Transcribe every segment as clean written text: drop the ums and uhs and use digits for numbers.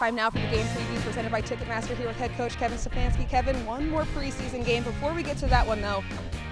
time now for the game preview presented by Ticketmaster here with head coach Kevin Stefanski. Kevin, one more preseason game. Before we get to that one, though,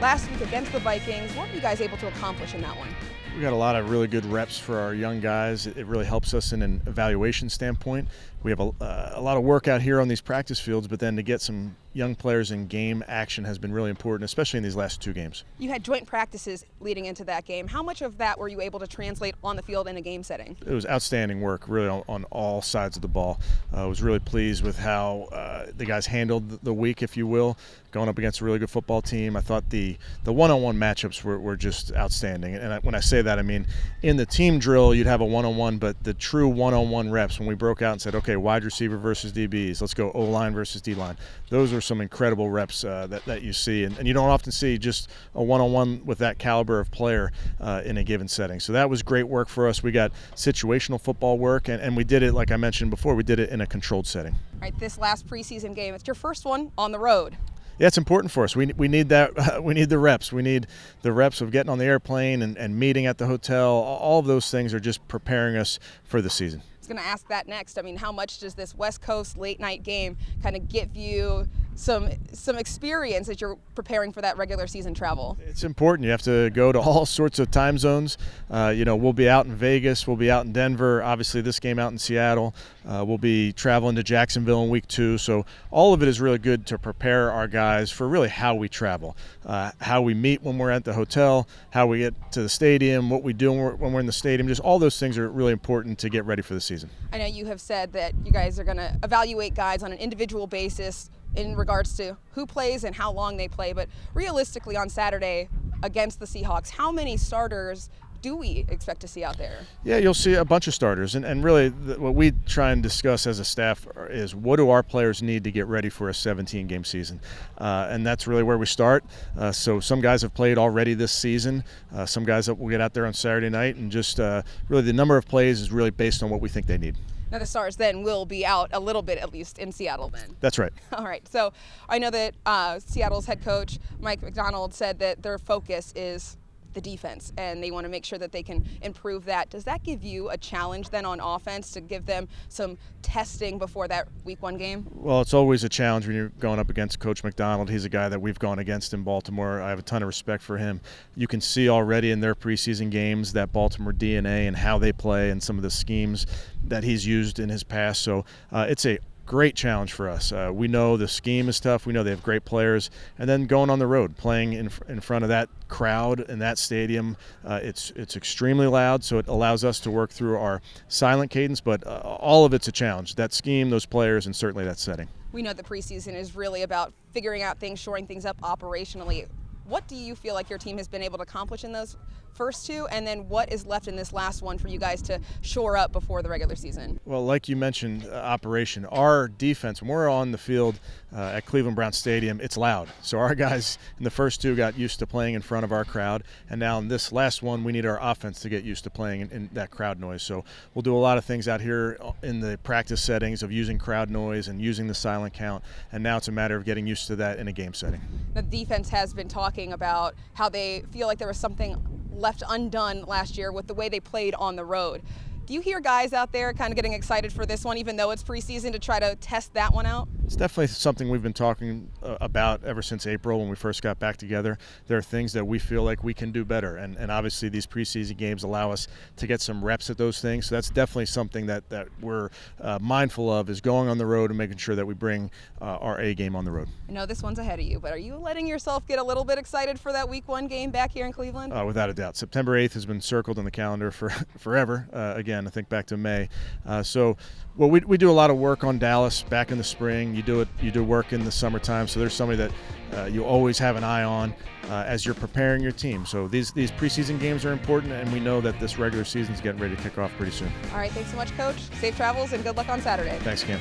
last week against the Vikings, what were you guys able to accomplish in that one? We got a lot of really good reps for our young guys. It really helps us in an evaluation standpoint. We have a lot of work out here on these practice fields, but then to get some young players in game action has been really important, especially in these last two games. You had joint practices leading into that game. How much of that were you able to translate on the field in a game setting? It was outstanding work, really, on all sides of the ball. I was really pleased with how the guys handled the week, if you will, going up against a really good football team. I thought the one-on-one matchups were just outstanding. And when I say that, I mean in the team drill, you'd have a one-on-one, but the true one-on-one reps, when we broke out and said, okay, wide receiver versus DBs, let's go O-line versus D-line. Those are some incredible reps that you see. And you don't often see just a one-on-one with that caliber of player in a given setting. So that was great work for us. We got situational football work, and we did it, like I mentioned before, we did it in a controlled setting. All right, this last preseason game, it's your first one on the road. Yeah, it's important for us. We need that. We need the reps. We need the reps of getting on the airplane and meeting at the hotel. All of those things are just preparing us for the season. I was going to ask that next. I mean, how much does this West Coast late night game kind of give you some experience as you're preparing for that regular season travel? It's important. You have to go to all sorts of time zones. We'll be out in Vegas. We'll be out in Denver. Obviously, this game out in Seattle. We'll be traveling to Jacksonville in week 2. So all of it is really good to prepare our guys for really how we travel, how we meet when we're at the hotel, how we get to the stadium, what we do when we're in the stadium. Just all those things are really important to get ready for the season. I know you have said that you guys are going to evaluate guys on an individual basis in regards to who plays and how long they play, but realistically on Saturday against the Seahawks, how many starters do we expect to see out there? Yeah, you'll see a bunch of starters, and really what we try and discuss as a staff is what do our players need to get ready for a 17-game season, and that's really where we start. So some guys have played already this season, some guys that will get out there on Saturday night, and just really the number of plays is really based on what we think they need. Now the Stars then will be out a little bit, at least in Seattle then. That's right. All right. So I know that Seattle's head coach, Mike McDonald, said that their focus is the defense, and they want to make sure that they can improve that. Does that give you a challenge then on offense to give them some testing before that week 1 game? Well, it's always a challenge when you're going up against Coach McDonald. He's a guy that we've gone against in Baltimore. I have a ton of respect for him. You can see already in their preseason games that Baltimore DNA and how they play and some of the schemes that he's used in his past. So it's a great challenge for us. We know the scheme is tough. We know they have great players. And then going on the road, playing in front of that crowd in that stadium, it's extremely loud, so it allows us to work through our silent cadence, but all of it's a challenge. That scheme, those players, and certainly that setting. We know the preseason is really about figuring out things, shoring things up operationally. What do you feel like your team has been able to accomplish in those first 2, and then what is left in this last one for you guys to shore up before the regular season? Well, like you mentioned, operation. Our defense, when we're on the field at Cleveland Brown Stadium, it's loud. So our guys in the first 2 got used to playing in front of our crowd, and now in this last one, we need our offense to get used to playing in that crowd noise. So we'll do a lot of things out here in the practice settings of using crowd noise and using the silent count, and now it's a matter of getting used to that in a game setting. The defense has been talking about how they feel like there was something left undone last year with the way they played on the road. Do you hear guys out there kind of getting excited for this one, even though it's preseason, to try to test that one out? It's definitely something we've been talking about ever since April when we first got back together. There are things that we feel like we can do better, and obviously these preseason games allow us to get some reps at those things. So that's definitely something that we're mindful of, is going on the road and making sure that we bring our A game on the road. I know this one's ahead of you, but are you letting yourself get a little bit excited for that week 1 game back here in Cleveland? Without a doubt. September 8th has been circled on the calendar for forever. Again, I think back to May. We do a lot of work on Dallas back in the spring. You do work in the summertime. So there's somebody that you always have an eye on as you're preparing your team. So these preseason games are important, and we know that this regular season is getting ready to kick off pretty soon. All right, thanks so much, Coach. Safe travels and good luck on Saturday. Thanks, Cam.